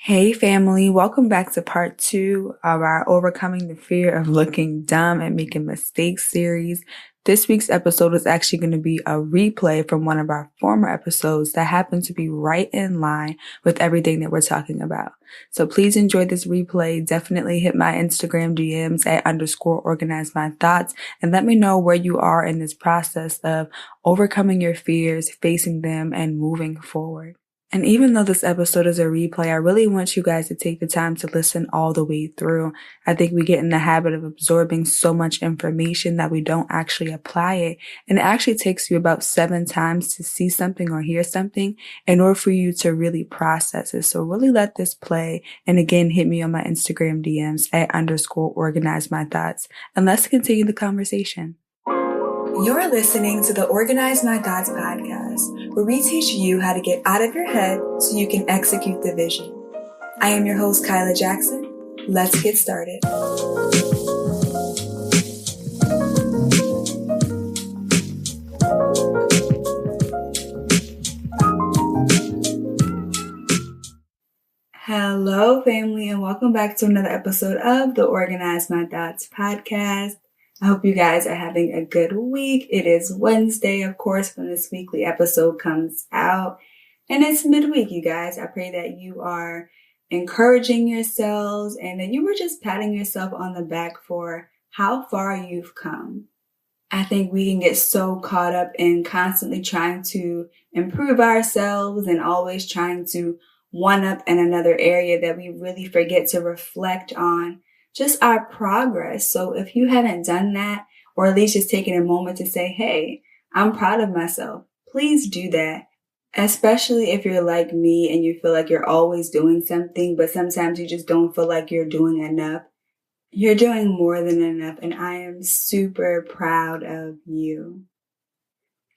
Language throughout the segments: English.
Hey family, welcome back to part 2 of our Overcoming the Fear of Looking Dumb and Making Mistakes series. This week's episode is actually going to be a replay from one of our former episodes that happened to be right in line with everything that we're talking about. So please enjoy this replay. Definitely hit my Instagram DMs at _organizemythoughts and let me know where you are in this process of overcoming your fears, facing them, and moving forward. And even though this episode is a replay, I really want you guys to take the time to listen all the way through. I think we get in the habit of absorbing so much information that we don't actually apply it. And it actually takes you about 7 times to see something or hear something in order for you to really process it. So really let this play. And again, hit me on my Instagram DMs at _organizemythoughts. And let's continue the conversation. You're listening to the Organize My Thoughts podcast, where we teach you how to get out of your head so you can execute the vision. I am your host, Kylia Jackson. Let's get started. Hello, family, and welcome back to another episode of the Organize My Thoughts podcast. I hope you guys are having a good week. It is Wednesday, of course, when this weekly episode comes out. And it's midweek, you guys. I pray that you are encouraging yourselves and that you were just patting yourself on the back for how far you've come. I think we can get so caught up in constantly trying to improve ourselves and always trying to one up in another area that we really forget to reflect on just our progress. So if you haven't done that, or at least just taking a moment to say, hey, I'm proud of myself, please do that. Especially if you're like me and you feel like you're always doing something, but sometimes you just don't feel like you're doing enough. You're doing more than enough, and I am super proud of you.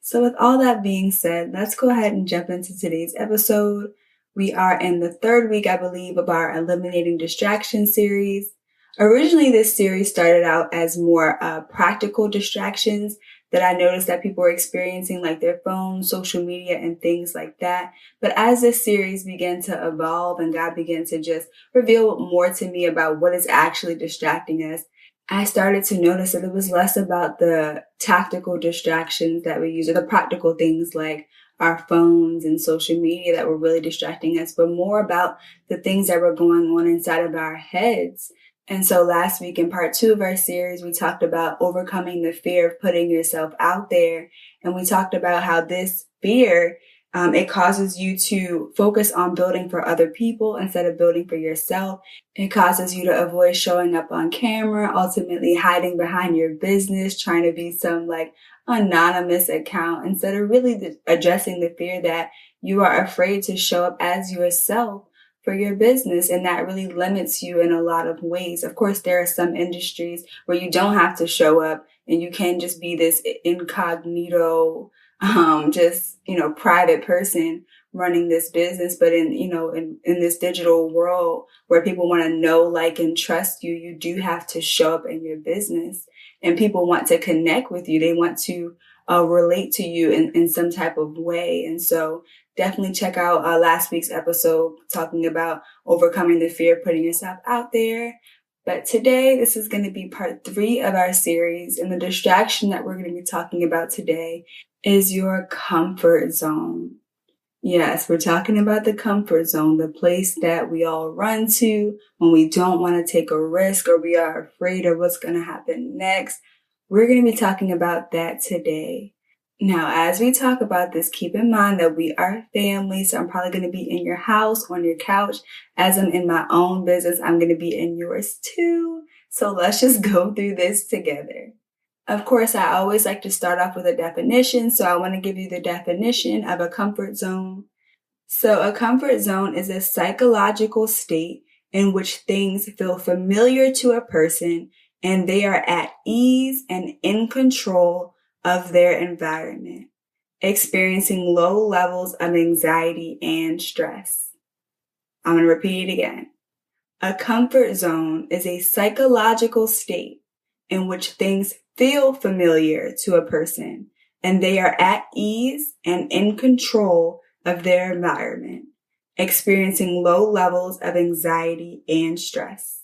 So with all that being said, let's go ahead and jump into today's episode. We are in the 3rd week, I believe, of our Eliminating Distraction series. Originally, this series started out as more practical distractions that I noticed that people were experiencing, like their phones, social media, and things like that. But as this series began to evolve and God began to just reveal more to me about what is actually distracting us, I started to notice that it was less about the tactical distractions that we use or the practical things like our phones and social media that were really distracting us, but more about the things that were going on inside of our heads. And so last week in part 2 of our series, we talked about overcoming the fear of putting yourself out there. And we talked about how this fear, it causes you to focus on building for other people instead of building for yourself. It causes you to avoid showing up on camera, ultimately hiding behind your business, trying to be some like anonymous account instead of really addressing the fear that you are afraid to show up as yourself for your business, and that really limits you in a lot of ways. Of course, there are some industries where you don't have to show up and you can just be this incognito, private person running this business. But in this digital world where people want to know, like, and trust you, you do have to show up in your business, and people want to connect with you. They want to relate to you in some type of way. And so definitely check out last week's episode talking about overcoming the fear of putting yourself out there. But today, this is going to be part 3 of our series. And the distraction that we're going to be talking about today is your comfort zone. Yes, we're talking about the comfort zone, the place that we all run to when we don't want to take a risk or we are afraid of what's going to happen next. We're going to be talking about that today. Now, as we talk about this, keep in mind that we are family, so I'm probably going to be in your house, on your couch. As I'm in my own business, I'm going to be in yours too. So let's just go through this together. Of course, I always like to start off with a definition, so I want to give you the definition of a comfort zone. So a comfort zone is a psychological state in which things feel familiar to a person and they are at ease and in control of their environment, experiencing low levels of anxiety and stress. I'm going to repeat it again. A comfort zone is a psychological state in which things feel familiar to a person and they are at ease and in control of their environment, experiencing low levels of anxiety and stress.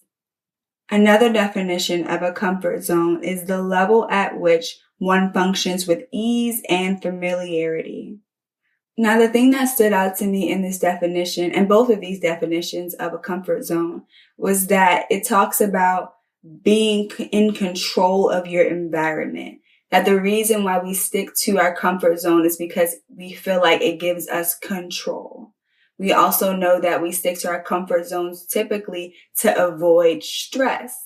Another definition of a comfort zone is the level at which one functions with ease and familiarity. Now, the thing that stood out to me in this definition, and both of these definitions of a comfort zone, was that it talks about being in control of your environment. That the reason why we stick to our comfort zone is because we feel like it gives us control. We also know that we stick to our comfort zones typically to avoid stress.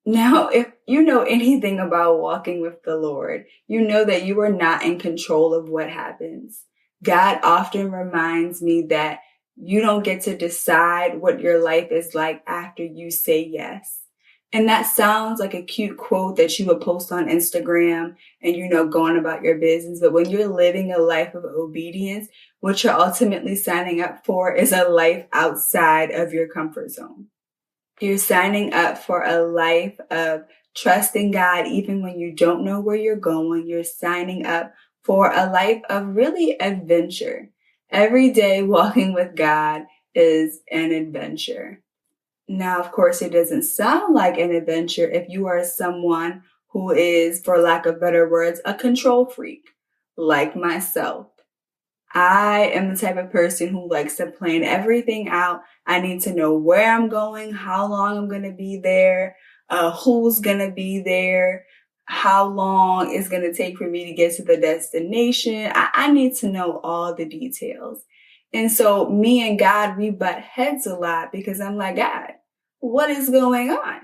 Now, if you know anything about walking with the Lord, you know that you are not in control of what happens. God often reminds me that you don't get to decide what your life is like after you say yes. And that sounds like a cute quote that you would post on Instagram and, going about your business. But when you're living a life of obedience, what you're ultimately signing up for is a life outside of your comfort zone. You're signing up for a life of trusting God even when you don't know where you're going. You're signing up for a life of really adventure. Every day walking with God is an adventure. Now, of course, it doesn't sound like an adventure if you are someone who is, for lack of better words, a control freak, like myself. I am the type of person who likes to plan everything out. I need to know where I'm going, how long I'm going to be there, who's going to be there, how long it's going to take for me to get to the destination. I need to know all the details. And so me and God, we butt heads a lot because I'm like, God, what is going on?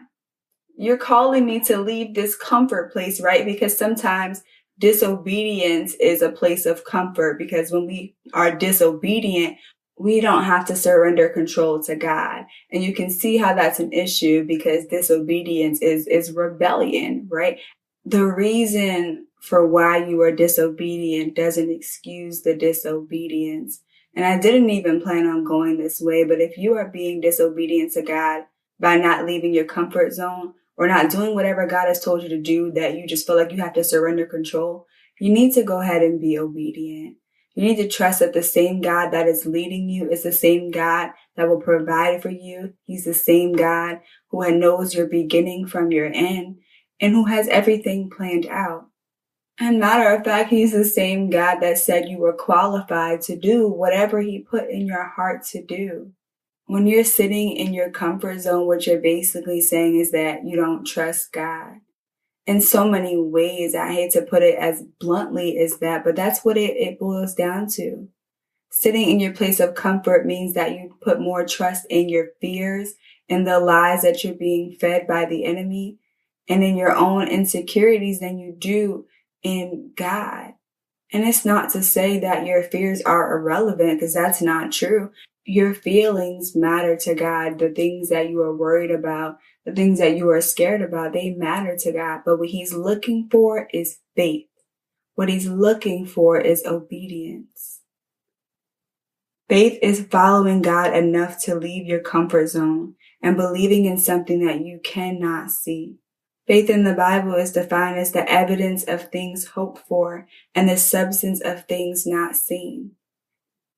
You're calling me to leave this comfort place, right? Because sometimes disobedience is a place of comfort, because when we are disobedient, we don't have to surrender control to God. And you can see how that's an issue because disobedience is rebellion, right? The reason for why you are disobedient doesn't excuse the disobedience. And I didn't even plan on going this way, but if you are being disobedient to God by not leaving your comfort zone, or not doing whatever God has told you to do that you just feel like you have to surrender control, you need to go ahead and be obedient. You need to trust that the same God that is leading you is the same God that will provide for you. He's the same God who knows your beginning from your end and who has everything planned out. And matter of fact, He's the same God that said you were qualified to do whatever He put in your heart to do. When you're sitting in your comfort zone, what you're basically saying is that you don't trust God. In so many ways, I hate to put it as bluntly as that, but that's what it boils down to. Sitting in your place of comfort means that you put more trust in your fears and the lies that you're being fed by the enemy and in your own insecurities than you do in God. And it's not to say that your fears are irrelevant, because that's not true. Your feelings matter to God. The things that you are worried about, the things that you are scared about, they matter to God. But what He's looking for is faith. What He's looking for is obedience. Faith is following God enough to leave your comfort zone and believing in something that you cannot see. Faith in the Bible is defined as the evidence of things hoped for and the substance of things not seen.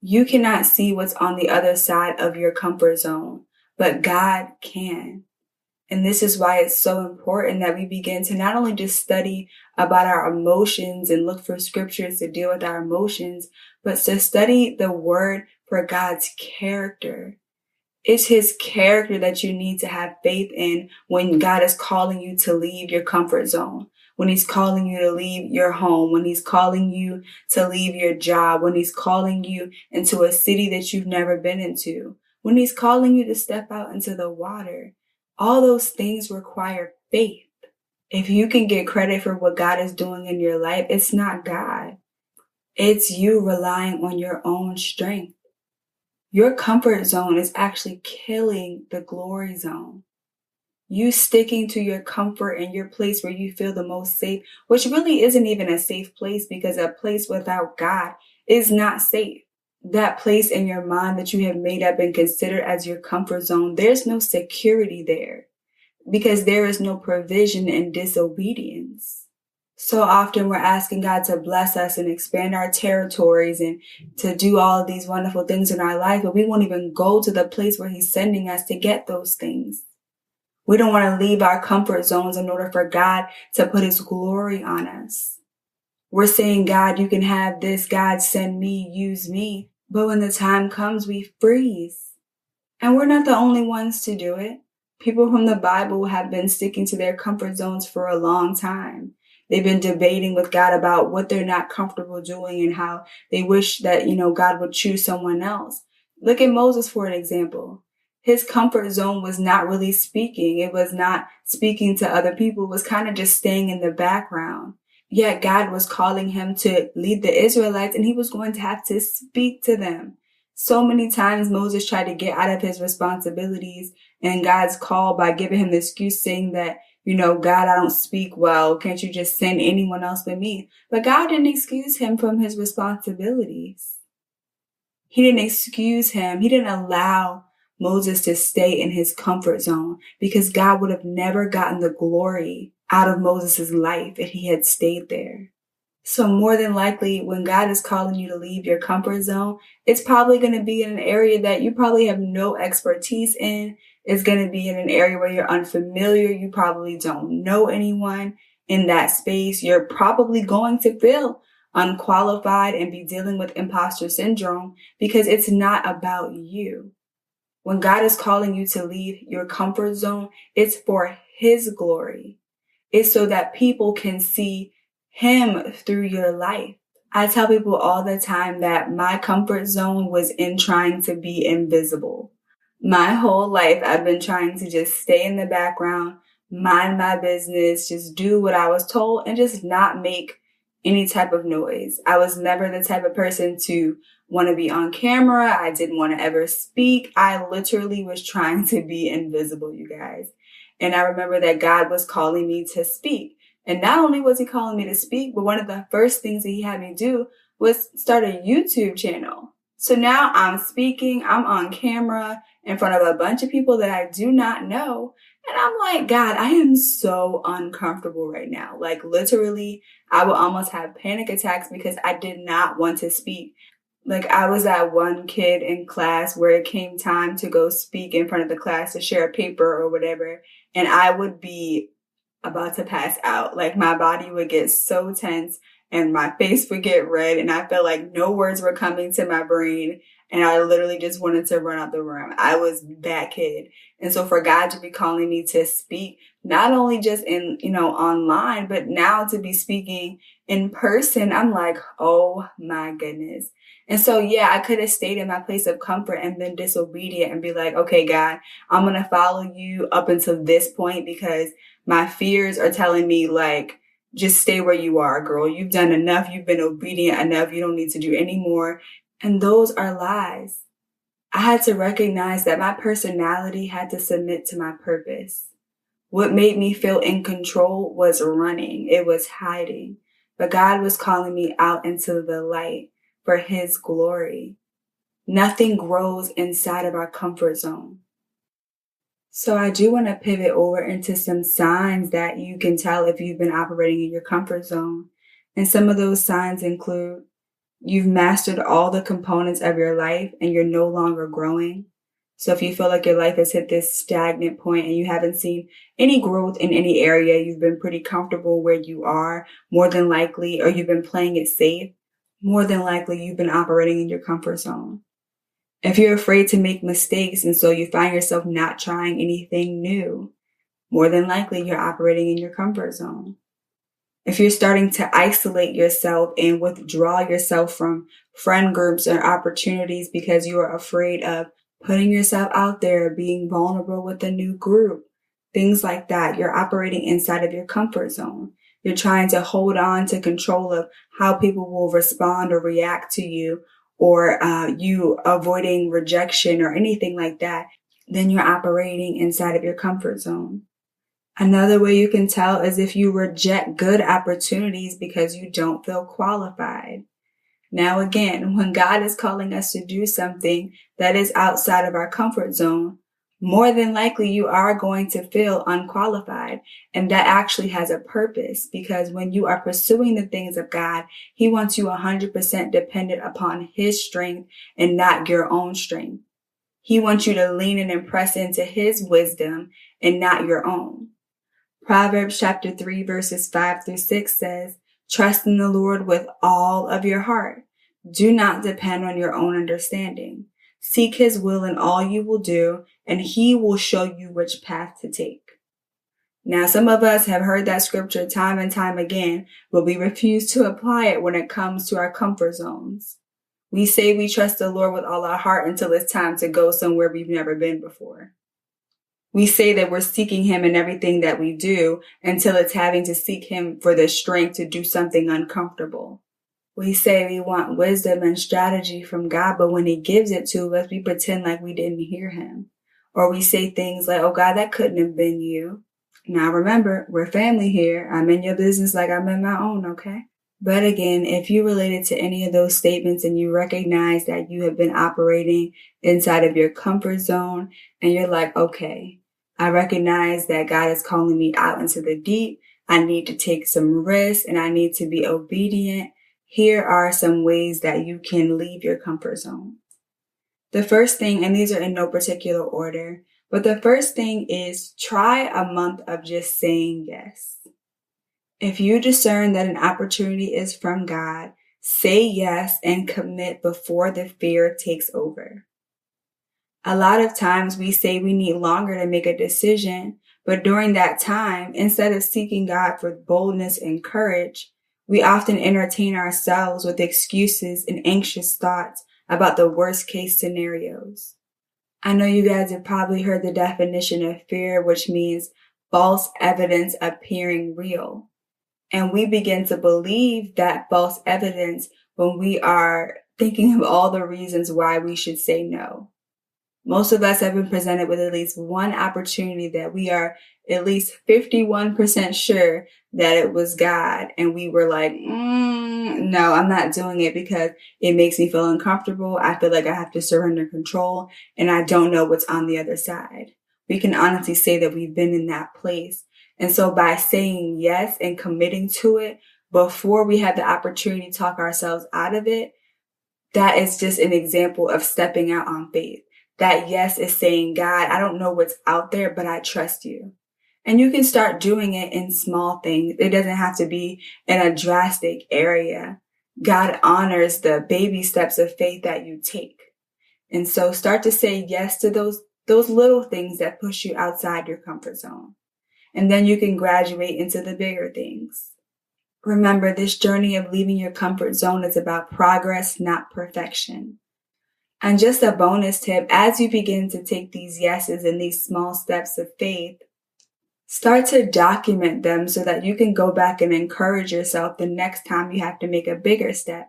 You cannot see what's on the other side of your comfort zone, but God can. And this is why it's so important that we begin to not only just study about our emotions and look for scriptures to deal with our emotions, but to study the word for God's character. It's His character that you need to have faith in when God is calling you to leave your comfort zone, when He's calling you to leave your home, when He's calling you to leave your job, when He's calling you into a city that you've never been into, when He's calling you to step out into the water. All those things require faith. If you can get credit for what God is doing in your life, it's not God. It's you relying on your own strength. Your comfort zone is actually killing the glory zone. You sticking to your comfort and your place where you feel the most safe, which really isn't even a safe place, because a place without God is not safe. That place in your mind that you have made up and considered as your comfort zone, there's no security there because there is no provision in disobedience. So often we're asking God to bless us and expand our territories and to do all of these wonderful things in our life, but we won't even go to the place where He's sending us to get those things. We don't want to leave our comfort zones in order for God to put His glory on us. We're saying, God, you can have this. God, send me, use me. But when the time comes, we freeze. And we're not the only ones to do it. People from the Bible have been sticking to their comfort zones for a long time. They've been debating with God about what they're not comfortable doing and how they wish that, God would choose someone else. Look at Moses for an example. His comfort zone was not really speaking. It was not speaking to other people. It was kind of just staying in the background. Yet God was calling him to lead the Israelites, and he was going to have to speak to them. So many times Moses tried to get out of his responsibilities and God's call by giving him the excuse saying that, God, I don't speak well. Can't you just send anyone else but me? But God didn't excuse him from his responsibilities. He didn't excuse him. He didn't allow Moses to stay in his comfort zone because God would have never gotten the glory out of Moses' life if he had stayed there. So more than likely, when God is calling you to leave your comfort zone, it's probably going to be in an area that you probably have no expertise in. It's going to be in an area where you're unfamiliar. You probably don't know anyone in that space. You're probably going to feel unqualified and be dealing with imposter syndrome because it's not about you. When God is calling you to leave your comfort zone, it's for His glory. It's so that people can see Him through your life. I tell people all the time that my comfort zone was in trying to be invisible. My whole life, I've been trying to just stay in the background, mind my business, just do what I was told, and just not make any type of noise. I was never the type of person to want to be on camera. I didn't want to ever speak. I literally was trying to be invisible, you guys. And I remember that God was calling me to speak. And not only was He calling me to speak, but one of the first things that He had me do was start a YouTube channel. So now I'm speaking, I'm on camera in front of a bunch of people that I do not know. And I'm like, God, I am so uncomfortable right now. Like literally, I would almost have panic attacks because I did not want to speak. Like I was that one kid in class where it came time to go speak in front of the class to share a paper or whatever. And I would be about to pass out. Like my body would get so tense and my face would get red and I felt like no words were coming to my brain. And I literally just wanted to run out the room. I was that kid. And so for God to be calling me to speak, not only just in, online, but now to be speaking in person, I'm like, oh my goodness. And so, yeah, I could have stayed in my place of comfort and been disobedient and be like, okay, God, I'm going to follow you up until this point because my fears are telling me like, just stay where you are, girl. You've done enough. You've been obedient enough. You don't need to do any more. And those are lies. I had to recognize that my personality had to submit to my purpose. What made me feel in control was running. It was hiding. But God was calling me out into the light for His glory. Nothing grows inside of our comfort zone. So I do want to pivot over into some signs that you can tell if you've been operating in your comfort zone. And some of those signs include you've mastered all the components of your life and you're no longer growing. So if you feel like your life has hit this stagnant point and you haven't seen any growth in any area, you've been pretty comfortable where you are, more than likely, or you've been playing it safe, more than likely you've been operating in your comfort zone. If you're afraid to make mistakes and so you find yourself not trying anything new, more than likely you're operating in your comfort zone. If you're starting to isolate yourself and withdraw yourself from friend groups or opportunities because you are afraid of putting yourself out there, being vulnerable with a new group, things like that, you're operating inside of your comfort zone. You're trying to hold on to control of how people will respond or react to you, or you avoiding rejection or anything like that, then you're operating inside of your comfort zone. Another way you can tell is if you reject good opportunities because you don't feel qualified. Now again, when God is calling us to do something that is outside of our comfort zone, more than likely you are going to feel unqualified. And that actually has a purpose, because when you are pursuing the things of God, He wants you 100% dependent upon His strength and not your own strength. He wants you to lean in and press into His wisdom and not your own. Proverbs chapter 3 verses 5-6 says, "Trust in the Lord with all of your heart. Do not depend on your own understanding. Seek His will in all you will do, and He will show you which path to take." Now, some of us have heard that scripture time and time again, but we refuse to apply it when it comes to our comfort zones. We say we trust the Lord with all our heart until it's time to go somewhere we've never been before. We say that we're seeking Him in everything that we do until it's having to seek Him for the strength to do something uncomfortable. We say we want wisdom and strategy from God, but when He gives it to us, we pretend like we didn't hear Him. Or we say things like, "Oh God, that couldn't have been you." Now remember, we're family here. I'm in your business like I'm in my own, okay? But again, if you related to any of those statements and you recognize that you have been operating inside of your comfort zone and you're like, okay, I recognize that God is calling me out into the deep. I need to take some risks and I need to be obedient. Here are some ways that you can leave your comfort zone. The first thing, and these are in no particular order, but the first thing is try a month of just saying yes. If you discern that an opportunity is from God, say yes and commit before the fear takes over. A lot of times we say we need longer to make a decision, but during that time, instead of seeking God for boldness and courage, we often entertain ourselves with excuses and anxious thoughts about the worst case scenarios. I know you guys have probably heard the definition of fear, which means false evidence appearing real. And we begin to believe that false evidence when we are thinking of all the reasons why we should say no. Most of us have been presented with at least one opportunity that we are at least 51% sure that it was God. And we were like, no, I'm not doing it because it makes me feel uncomfortable. I feel like I have to surrender control and I don't know what's on the other side. We can honestly say that we've been in that place. And so by saying yes and committing to it before we have the opportunity to talk ourselves out of it, that is just an example of stepping out on faith. That yes is saying, God, I don't know what's out there, but I trust you. And you can start doing it in small things. It doesn't have to be in a drastic area. God honors the baby steps of faith that you take. And so start to say yes to those little things that push you outside your comfort zone. And then you can graduate into the bigger things. Remember, this journey of leaving your comfort zone is about progress, not perfection. And just a bonus tip, as you begin to take these yeses and these small steps of faith, start to document them so that you can go back and encourage yourself the next time you have to make a bigger step.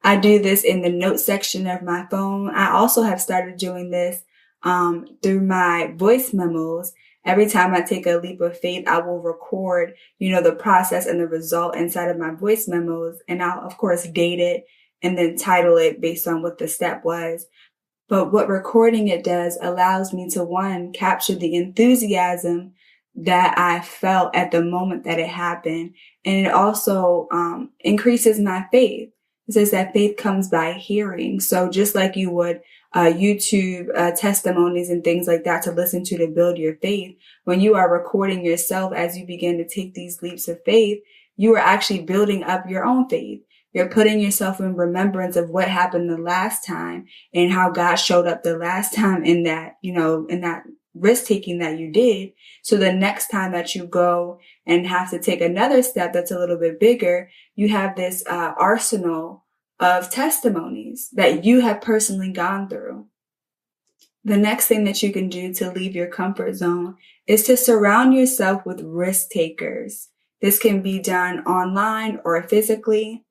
I do this in the notes section of my phone. I also have started doing this through my voice memos. Every time I take a leap of faith, I will record, the process and the result inside of my voice memos. And I'll, of course, date it and then title it based on what the step was. But what recording it does allows me to, one, capture the enthusiasm that I felt at the moment that it happened. And it also increases my faith. It says that faith comes by hearing. So just like you would YouTube testimonies and things like that to listen to build your faith, when you are recording yourself as you begin to take these leaps of faith, you are actually building up your own faith. You're putting yourself in remembrance of what happened the last time and how God showed up the last time in that, in that risk taking that you did. So the next time that you go and have to take another step that's a little bit bigger, you have this arsenal of testimonies that you have personally gone through. The next thing that you can do to leave your comfort zone is to surround yourself with risk takers. This can be done online or physically.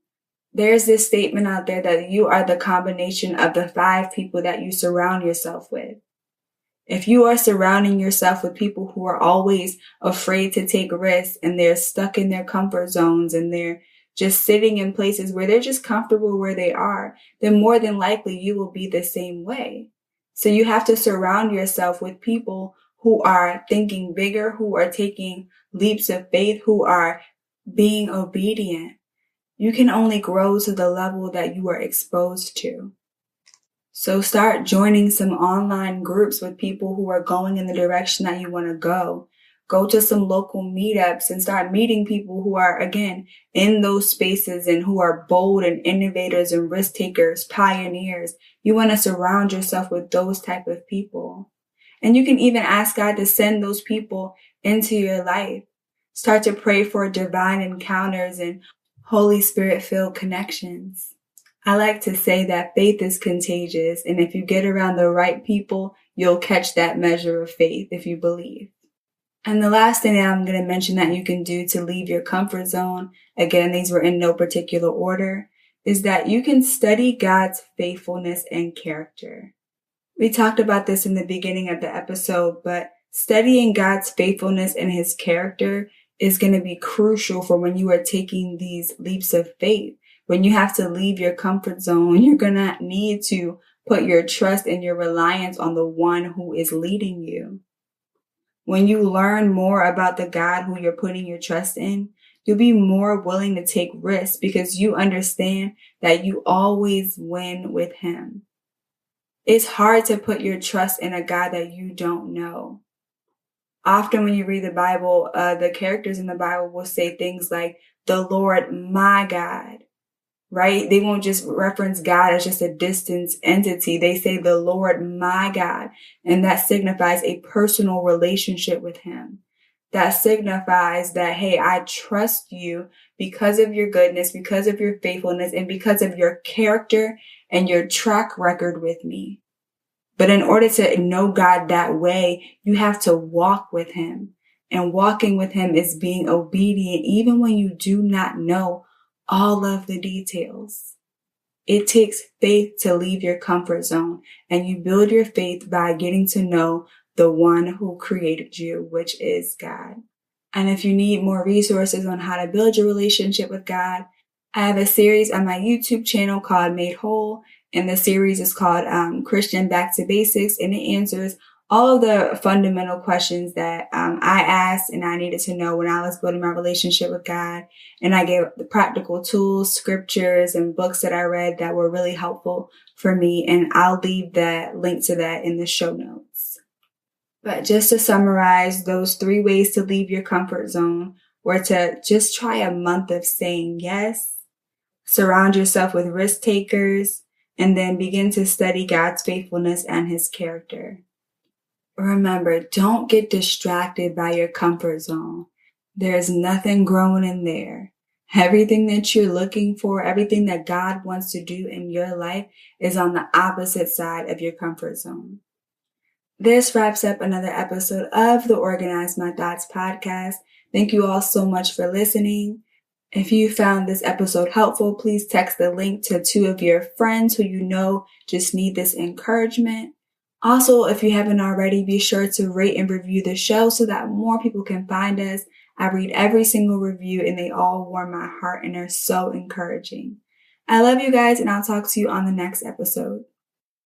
There's this statement out there that you are the combination of the 5 people that you surround yourself with. If you are surrounding yourself with people who are always afraid to take risks and they're stuck in their comfort zones and they're just sitting in places where they're just comfortable where they are, then more than likely you will be the same way. So you have to surround yourself with people who are thinking bigger, who are taking leaps of faith, who are being obedient. You can only grow to the level that you are exposed to. So start joining some online groups with people who are going in the direction that you want to go. Go to some local meetups and start meeting people who are, again, in those spaces and who are bold and innovators and risk takers, pioneers. You want to surround yourself with those type of people. And you can even ask God to send those people into your life. Start to pray for divine encounters and Holy Spirit-filled connections. I like to say that faith is contagious, and if you get around the right people, you'll catch that measure of faith if you believe. And the last thing that I'm going to mention that you can do to leave your comfort zone, again, these were in no particular order, is that you can study God's faithfulness and character. We talked about this in the beginning of the episode, but studying God's faithfulness and his character is going to be crucial for when you are taking these leaps of faith. When you have to leave your comfort zone, you're going to need to put your trust and your reliance on the one who is leading you. When you learn more about the God who you're putting your trust in, you'll be more willing to take risks because you understand that you always win with him. It's hard to put your trust in a God that you don't know. Often when you read the Bible, the characters in the Bible will say things like, the Lord, my God, right? They won't just reference God as just a distant entity. They say the Lord, my God. And that signifies a personal relationship with him. That signifies that, hey, I trust you because of your goodness, because of your faithfulness, and because of your character and your track record with me. But in order to know God that way, you have to walk with him. And walking with him is being obedient even when you do not know all of the details. It takes faith to leave your comfort zone, and you build your faith by getting to know the one who created you, which is God. And if you need more resources on how to build your relationship with God, I have a series on my YouTube channel called Made Whole, and the series is called Christian Back to Basics, and it answers all of the fundamental questions that I asked and I needed to know when I was building my relationship with God. And I gave the practical tools, scriptures, and books that I read that were really helpful for me. And I'll leave that link to that in the show notes. But just to summarize, those 3 ways to leave your comfort zone were to just try a month of saying yes, surround yourself with risk takers, and then begin to study God's faithfulness and his character. Remember, don't get distracted by your comfort zone. There's nothing growing in there. Everything that you're looking for, everything that God wants to do in your life is on the opposite side of your comfort zone. This wraps up another episode of the Organize My Thoughts podcast. Thank you all so much for listening. If you found this episode helpful, please text the link to 2 of your friends who you know just need this encouragement. Also, if you haven't already, be sure to rate and review the show so that more people can find us. I read every single review and they all warm my heart and are so encouraging. I love you guys, and I'll talk to you on the next episode.